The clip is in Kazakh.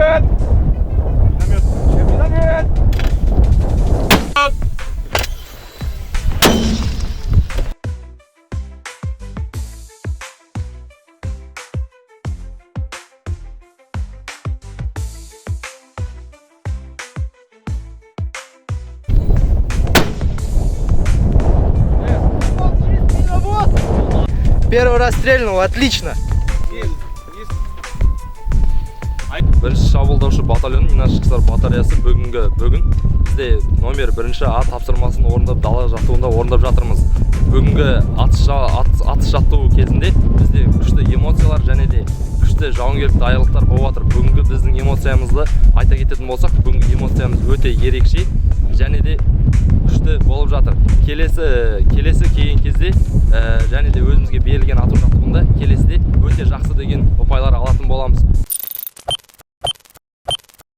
Миномет! Миномет! Первый раз стрельнул, отлично. Бірінші шабуылдаушы батальон минашқыштар батареясы бүгін бізде номер 1-ші ат тапсырмасын орындап дала жаттығуында орындап жатырмыз. Бүгінгі атыс жаттығу кезінде бізде күшті эмоциялар және де күшті жауынгерлік даярлықтар болып жатыр. Бүгінгі біздің эмоциямызды айта кететін болсақ, бүгінгі эмоциямыз өте ерекше және де күшті болып жатыр. Келесі келген кезде және де өзімізге берілген ату жаттығуында келесіде